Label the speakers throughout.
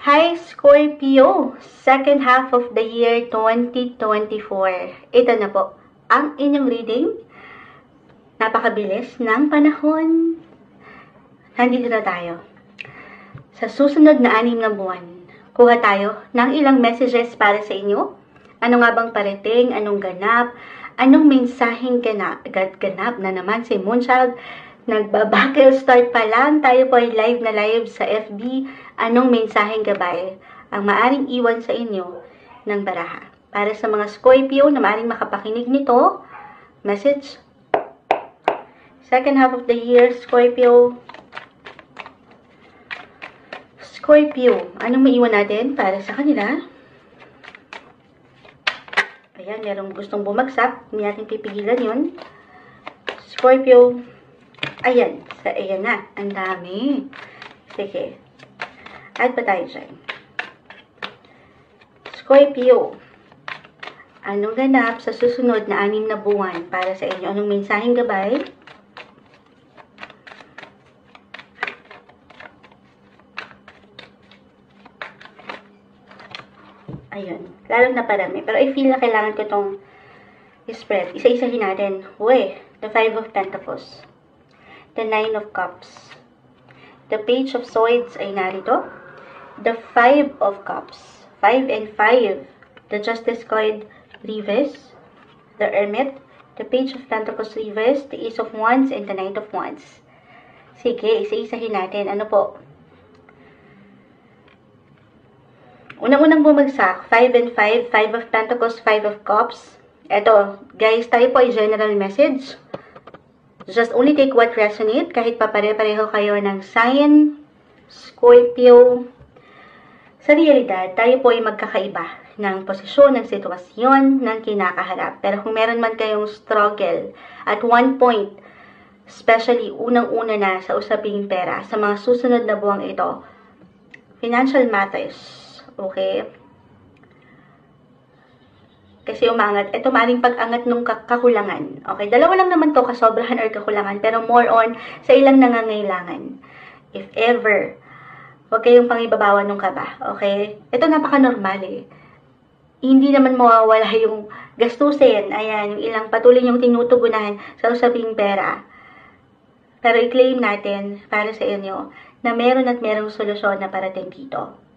Speaker 1: Hi Scorpio! Second half of the year 2024. Ito na po, ang inyong reading. Napakabilis ng panahon. Nandito na tayo. Sa susunod na 6 na buwan, kuha tayo ng ilang messages para sa inyo. Ano nga bang parating? Anong ganap? Anong mensaheng ganap na naman si Moonchild? Nagbabakil start pa lang, tayo po ay live na live sa FB. Anong mensaheng gabay ang maaring iwan sa inyo ng baraha? Para sa mga Scorpio na maaring makapakinig nito, message. Second half of the year, Scorpio. Scorpio, anong maiwan natin para sa kanila? Ayan, merong gustong bumagsak. Hindi natin pipigilan yun. Scorpio. Ayan, ayan na. Ang dami. Sige. Add pa tayo dyan. Scorpio. Anong ganap sa susunod na 6 na buwan para sa inyo? Anong mensaheng gabay? Ayun. Lalong na parami. Pero I feel na kailangan ko itong spread. Isa-isahin natin. Uy, the 5 of Pentacles. The 9 of Cups. The Page of Swords ay narito. The 5 of Cups. 5 and 5. The Justice card reverse. The Hermit. The Page of Pentacles reverse. The Ace of Wands and the Knight of Wands. Sige, isa-isahin natin. Ano po? Unang-unang bumagsak. 5 and 5. 5 of Pentacles, 5 of Cups. Eto, guys, tayo po ay general message. Just only take what resonate, kahit pa pare-pareho kayo ng sign, Scorpio. Sa realidad, tayo po ay magkakaiba ng posisyon, ng sitwasyon, ng kinakaharap. Pero kung meron man kayong struggle, at one point, especially unang-una na sa usaping pera, sa mga susunod na buwang ito, financial matters, okay? Kasi umangat, ito maaaring pag-angat ng kakulangan. Okay, dalawa lang naman to, kasobrahan or kakulangan, pero more on sa ilang nangangailangan. If ever, huwag kayong pangibabawan ng kaba, okay? Ito napaka-normal eh. Hindi naman mawawala yung gastusin, ayan, yung ilang patuloy yung tinutugunan sa usaping pera. Pero i-claim natin para sa inyo na meron at merong solusyon na parating dito.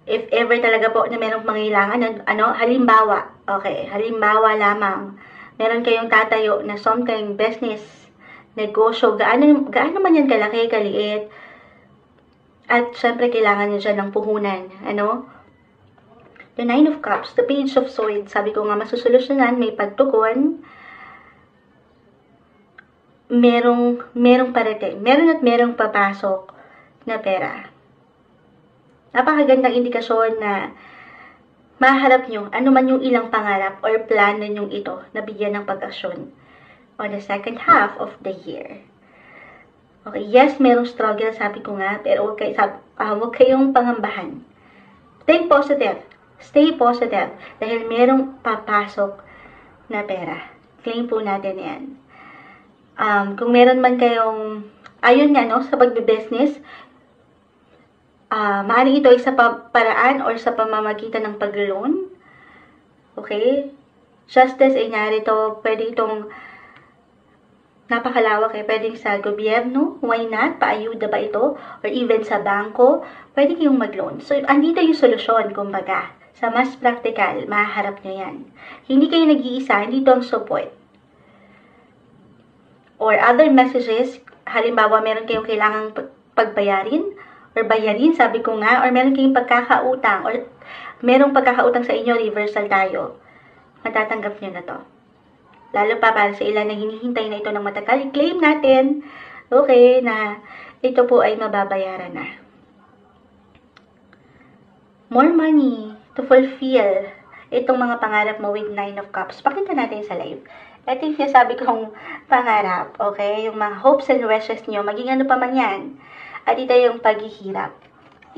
Speaker 1: If ever talaga po na merong pangailangan, halimbawa, okay, halimbawa lamang, meron kayong tatayo na something business, negosyo, gaano man yan kalaki, kaliit, at syempre kailangan nyo dyan ng puhunan, The 9 of Cups, the Page of Swords, sabi ko nga masusolusyonan, may pagtugon, merong parating, meron at merong papasok na pera. Napakagandang indikasyon na maharap nyo ano man yung ilang pangarap or plano nyong ito na bigyan ng pag-aksyon on the second half of the year. Okay, yes, merong struggle, sabi ko nga, pero huwag kayong pangambahan. Stay positive, dahil merong papasok na pera. Claim po natin yan. Kung meron man kayong, ayun nga, sa pagbe-business, maaaring ito ay sa paraan or sa pamamagitan ng pag-loan. Okay? Justice ay narito, pwede itong napakalawak eh. Pwedeng sa gobyerno, why not? Paayuda ba ito? Or even sa bangko, pwede kayong mag-loan. So, andito yung solusyon, kumbaga. Sa mas practical, maharap nyo yan. Hindi kayo nag-iisa, hindi ito ang support. Or other messages, halimbawa, meron kayong kailangang pagbayarin, or bayarin, sabi ko nga, or meron kayong pagkakautang, or merong pagkakautang sa inyo, reversal tayo. Matatanggap nyo na to. Lalo pa para sa ilan na hinihintay na ito ng matagal, i-claim natin, okay, na ito po ay mababayaran na. More money to fulfill itong mga pangarap mo with 9 of Cups. Pakita natin sa live. Ito yung sinasabi kong pangarap, okay? Yung mga hopes and wishes nyo, maging ano pa man yan. At ito yung paghihirap.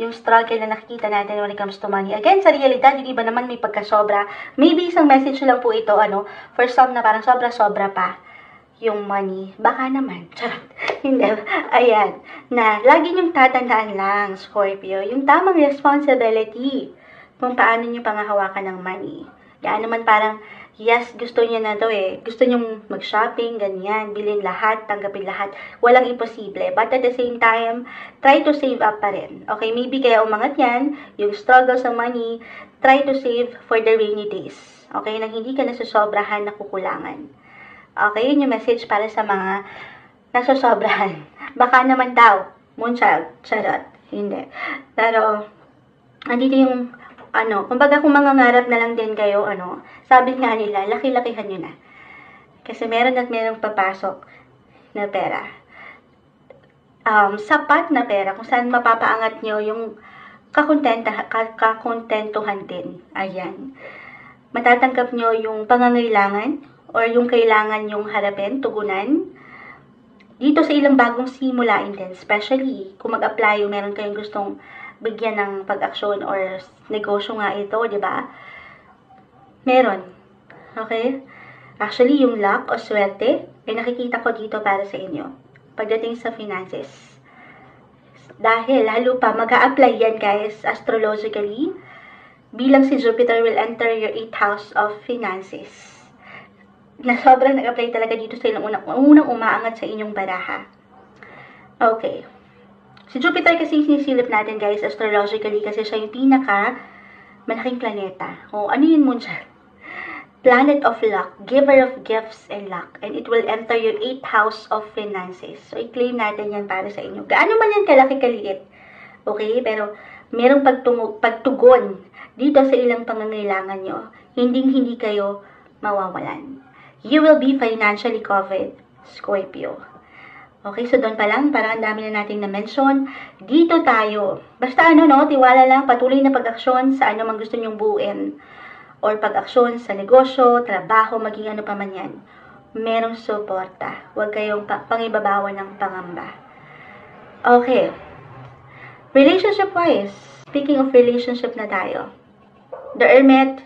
Speaker 1: Yung struggle na nakikita natin when it comes to money. Again, sa realidad, yung iba naman may pagkasobra. Maybe isang message lang po ito, for some na parang sobra-sobra pa. yung money. Baka naman. Charot. Hindi. Ayan. Na, lagi niyong tatandaan lang, Scorpio, yung tamang responsibility kung paano niyo pangahawakan ng money. Yan naman parang, yes, gusto niya na daw eh. Gusto niyong mag-shopping, ganyan, bilhin lahat, tanggapin lahat. Walang imposible. But at the same time, try to save up pa rin. Okay, maybe kaya umangat yan, yung struggle sa money, try to save for the rainy days. Okay, nang hindi ka nasasobrahan na kukulangan. Okay, yun yung message para sa mga nasasobrahan. Baka naman daw, moonchild, charot, hindi. Pero, andito yung kumbaga kung mangangarap na lang din kayo, sabi nga nila, laki-lakihan nyo na. Kasi meron at merong papasok na pera. Sapat na pera, kung saan mapapaangat nyo yung kakontentuhan din. Ayan. Matatanggap nyo yung pangangailangan or yung kailangan nyong harapin, tugunan. Dito sa ilang bagong simulain din, especially kung mag-apply yung meron kayong gustong bigyan ng pag-aksyon or negosyo nga ito, di ba? Meron. Okay? Actually, yung luck o swerte, ay nakikita ko dito para sa inyo. Pagdating sa finances. Dahil, lalo pa, mag-a-apply yan, guys, astrologically, bilang si Jupiter will enter your 8th house of finances. Na sobrang nag-apply talaga dito sa ilang unang umaangat sa inyong baraha. Okay. Si Jupiter kasi sinisilip natin, guys, astrologically, kasi siya yung malaking planeta. O, ano yun mo siya? Planet of luck, giver of gifts and luck, and it will enter your 8th house of finances. So, i-claim natin yan para sa inyo. Gaano man yan kalaki-kaliit? Okay? Pero, merong pagtugon dito sa ilang pangangailangan nyo. Hindi kayo mawawalan. You will be financially covered, Scorpio. Okay, so doon pa lang, parang ang dami na nating na-mention. Dito tayo. Basta tiwala lang, patuloy na pag-aksyon sa mang gusto nyong buuin. Or pag-aksyon sa negosyo, trabaho, maging ano pa man yan. Merong suporta. Huwag kayong pangibabawan ng pangamba. Okay. Relationship-wise, speaking of relationship na tayo. The Hermit,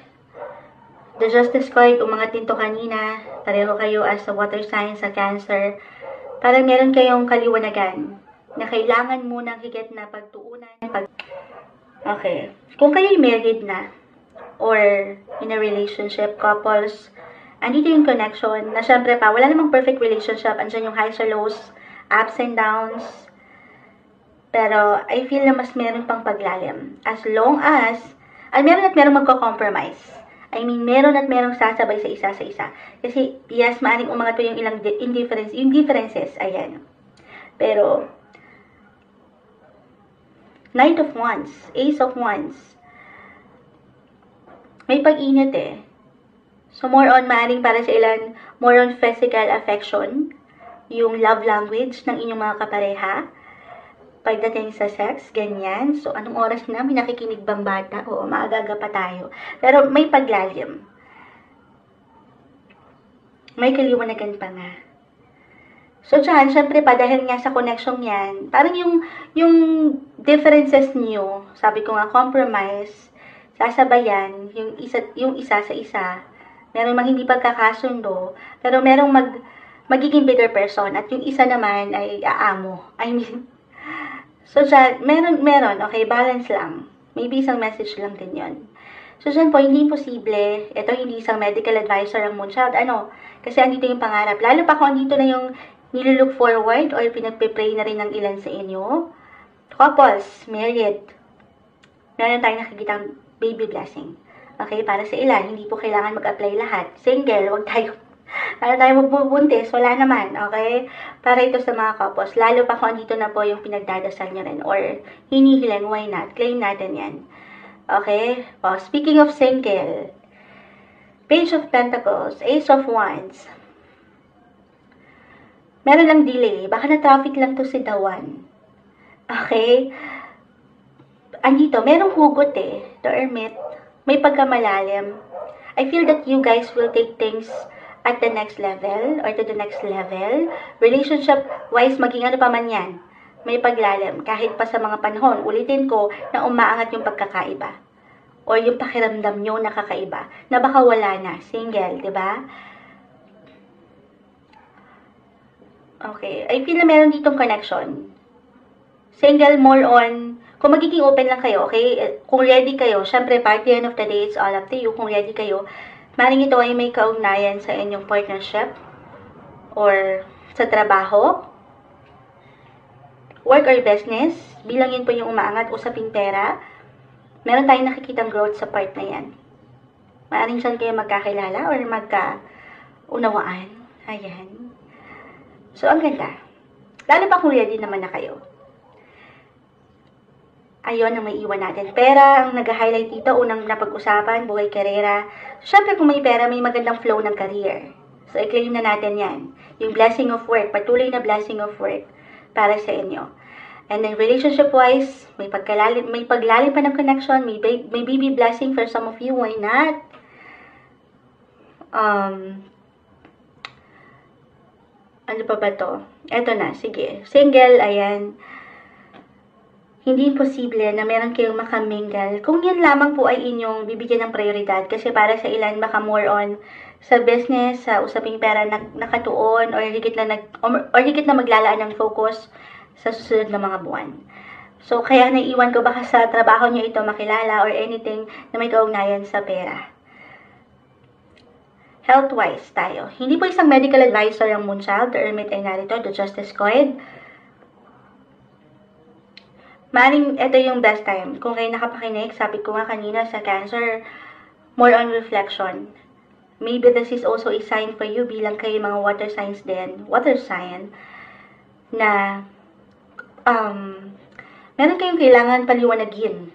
Speaker 1: the Justice card, umangat din to kanina. Pareho kayo as a water sign sa Cancer. Parang meron kayong kaliwanagan na kailangan munang higit na pagtuunan. Okay. Kung kayo'y married na or in a relationship, couples, andito yung connection na syempre pa, wala namang perfect relationship. Andyan yung highs or lows, ups and downs. Pero I feel na mas meron pang paglalim. As long as, meron magko-compromise. I mean, meron at merong sasabay sa isa. Kasi, yes, maaring umangat pa yung ilang differences, ayan. Pero, Knight of Wands, Ace of Wands, may pag-init eh. So, more on, maaring para sa ilan, more on physical affection, yung love language ng inyong mga kapareha, pagdating sa sex, ganyan. So, anong oras na? May nakikinig bang bata? Oo, maaga pa tayo. Pero may paglalim. May kaliwanagan pa nga. So, dyan, syempre pa, dahil nga sa connection yan, parang yung differences niyo, sabi ko nga, compromise, sasabayan, yung isa sa isa, meron mang hindi pagkakasundo, pero merong magiging bigger person, at yung isa naman ay aamo. I mean, so, dyan, meron, okay, balance lang. Maybe isang message lang din yon. So, dyan po, hindi imposible. Ito, hindi isang medical advisor ang Moonchild. Kasi andito yung pangarap. Lalo pa kung andito na yung nilulook forward or pinagpipray na rin ng ilan sa inyo. Couples, married. Meron tayong nakikitang baby blessing. Okay, para sa ilan, hindi po kailangan mag-apply lahat. Single, huwag tayo magbubuntis, wala naman, okay? Para ito sa mga couples, lalo pa kung andito na po yung pinagdadasal nyo rin, or hinihiling, why not? Claim natin yan. Okay? Speaking of single, Page of Pentacles, Ace of Wands, meron lang delay, baka na-traffic lang to si Dawan. Okay? Andito, merong hugot eh, the Hermit, may pagkamalalim. I feel that you guys will take things at the next level or to the next level. Relationship-wise, maging ano pa man yan, may paglalim. Kahit pa sa mga panahon, ulitin ko, na umaangat yung pagkakaiba. Or yung pakiramdam nyo na kakaiba. Na baka wala na. Single, di ba? Okay, I feel na meron ditong connection. Single, more on, kung magiging open lang kayo, okay? Kung ready kayo, syempre, by the end of the day, it's all up to you. Kung ready kayo, maring ito ay may kaugnayan sa inyong partnership or sa trabaho, work or business, bilang yun po yung umaangat, usaping pera, meron tayong nakikitang growth sa part na yan. Maaaring saan kayo magkakilala or magkaunawaan. Ayan. So, ang ganda. Lalo pa kung ready naman na kayo. Ayun ang may iwan natin. Pera ang nag-highlight dito. Unang napag-usapan, buhay, karera. Siyempre, kung may pera, may magandang flow ng career. So, i-claim na natin yan. Yung blessing of work, patuloy na blessing of work para sa inyo. And then, relationship-wise, may paglalim pa ng connection, may baby blessing for some of you. Why not? Ano pa ba to? Eto na, sige. Single, ayan. Hindi imposible na meron kayong makamingle. Kung yan lamang po ay inyong bibigyan ng prioridad. Kasi para sa ilan, baka more on sa business, sa usaping pera nakatuon, or higit na maglalaan ng focus sa susunod na mga buwan. So, kaya naiiwan ko baka sa trabaho nyo ito makilala or anything na may kaugnayan sa pera. Health-wise tayo. Hindi po isang medical advisor ang Moonchild. The Hermit ay narito, the Justice Coin. Maring ito yung best time. Kung kayo nakapakinig, sabi ko nga kanina sa Cancer, more on reflection. Maybe this is also a sign for you bilang kayo mga water signs din. Water sign. Na, meron kayong kailangan paliwanagin.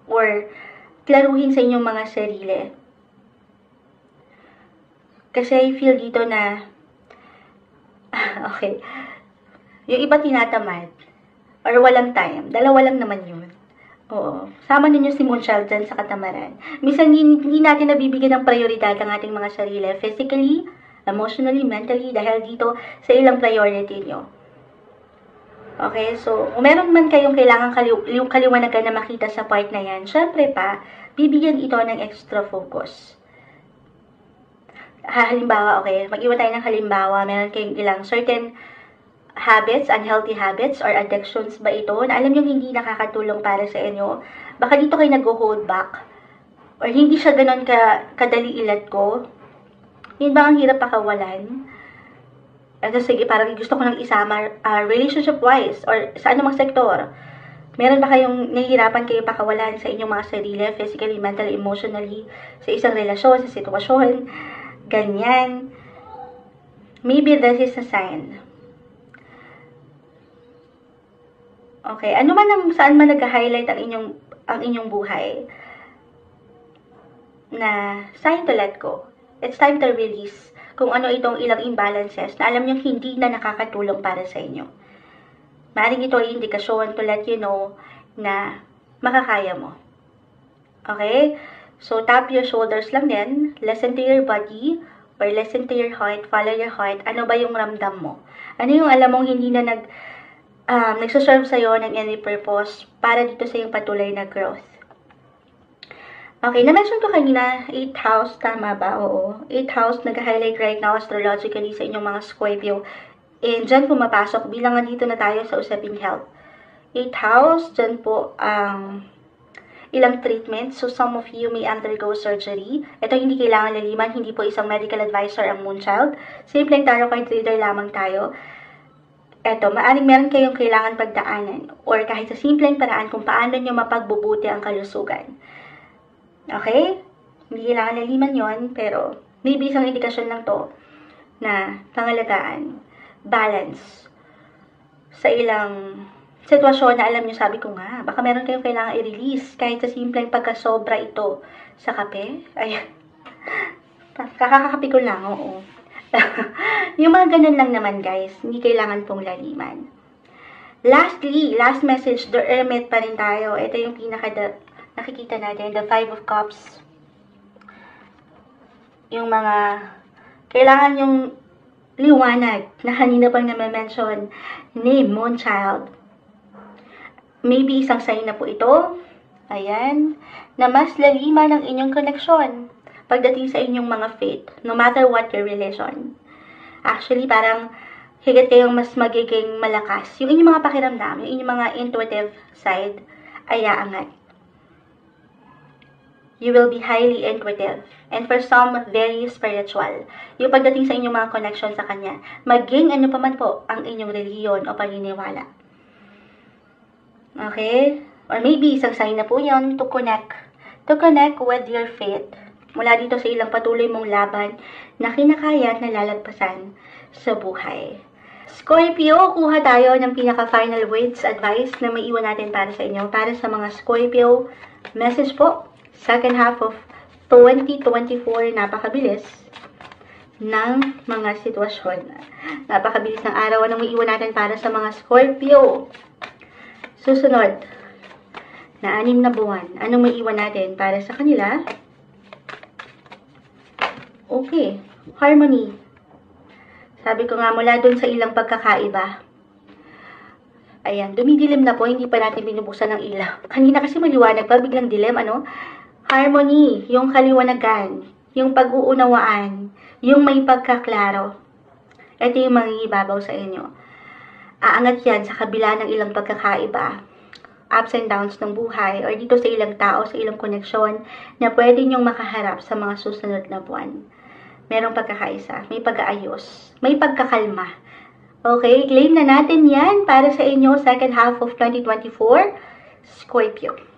Speaker 1: Or, klaruhin sa inyong mga sarili. Kasi I feel dito na, okay, yung iba tinatamad. Or walang time. Dalawa lang naman yun. Oo. Sama ninyo si Moonchild dyan sa katamaran. Minsan hindi natin nabibigyan ng prioridad ang ating mga sarili. Physically, emotionally, mentally, dahil dito sa ilang priority nyo. Okay? So, kung meron man kayong kailangan yung kaliwanagan na makita sa part na yan, syempre pa, bibigyan ito ng extra focus. Halimbawa, okay? Mag-iwan tayo ng halimbawa. Meron kayong ilang certain habits, unhealthy habits, or addictions ba ito na alam nyo hindi nakakatulong para sa inyo, baka dito kayo nag-hold back, or hindi siya ganun kadali ilat ko, yun ba ang hirap pakawalan? Ito, sige, parang gusto ko nang isama, relationship-wise, or sa anumang sektor, meron ba kayong nahihirapan kayo pakawalan sa inyong mga sarili, physically, mentally, emotionally, sa isang relasyon, sa sitwasyon, ganyan, maybe this is a sign. Okay, ano man saan man nag-highlight ang inyong buhay na sign to let go. It's time to release kung ano itong ilang imbalances na alam nyo hindi na nakakatulong para sa inyo. Maaaring ito ay indikasyon to let you know na makakaya mo. Okay? So, tap your shoulders lang din, listen to your body, or listen to your heart, follow your heart. Ano ba yung ramdam mo? Ano yung alam mong hindi na nagsuserve sa'yo ng any purpose para dito sa iyong patuloy na growth. Okay, na-mention ko kanina, 8th house, tama ba? Oo. 8th house, nag-highlight right now astrologically sa inyong mga Scorpio. And dyan pumapasok, bilang dito na tayo sa usaping health. 8th house, dyan po ang ilang treatments. So, some of you may undergo surgery. Ito hindi kailangan laliman, hindi po isang medical advisor ang Moonchild. Simpleng tarot card reader lamang tayo. Eto, maaaring meron kayong kailangan pagdaanan or kahit sa simpleng paraan kung paano nyo mapagbubuti ang kalusugan. Okay? Hindi kailangan laliman yon, pero maybe isang indikasyon lang to na pangalagaan, balance sa ilang sitwasyon na alam nyo, sabi ko nga, baka meron kayong kailangan i-release kahit sa simpleng pagkasobra ito sa kape. Ayan. Kakakapi ko lang, oo. Yung mga ganun lang naman guys, hindi kailangan pong laliman. Lastly, last message, the Hermit pa rin tayo. Ito yung nakikita natin, the 5 of Cups. Yung mga kailangan yung liwanag na kanina pang na-mention ni Moonchild. Maybe isang sign na po ito, ayan, na mas laliman ang inyong koneksyon pagdating sa inyong mga faith, no matter what your relation. Actually, parang higit kayong mas magiging malakas. Yung inyong mga pakiramdam, yung inyong mga intuitive side ay aangat. You will be highly intuitive. And for some, very spiritual. Yung pagdating sa inyong mga connection sa Kanya, maging ano pa man po ang inyong reliyon o paniniwala. Okay? Or maybe, isang sign na po yun to connect. To connect with your faith. Mula dito sa ilang patuloy mong laban na kinakaya at nalalagpasan sa buhay. Scorpio, kuha tayo ng pinaka-final words advice na may iwan natin para sa inyo. Para sa mga Scorpio, message po, second half of 2024, napakabilis ng mga sitwasyon. Napakabilis ng araw. Anong may iwan natin para sa mga Scorpio? Susunod na 6 na buwan. Anong may iwan natin para sa kanila? Okay, harmony. Sabi ko nga, mula dun sa ilang pagkakaiba. Ayan, dumidilim na po, hindi pa natin binubuksan ng ilaw. Kanina kasi maliwanag pa, biglang dilim, ano? Harmony, yung kaliwanagan, yung pag-uunawaan, yung may pagkaklaro. Ito yung mangingibabaw sa inyo. Aangat yan sa kabila ng ilang pagkakaiba, ups and downs ng buhay, or dito sa ilang tao, sa ilang koneksyon, na pwede nyong makaharap sa mga susunod na buwan. Merong pagkakaisa, may pag-aayos, may pagkakalma. Okay, claim na natin yan para sa inyo second half of 2024, Scorpio.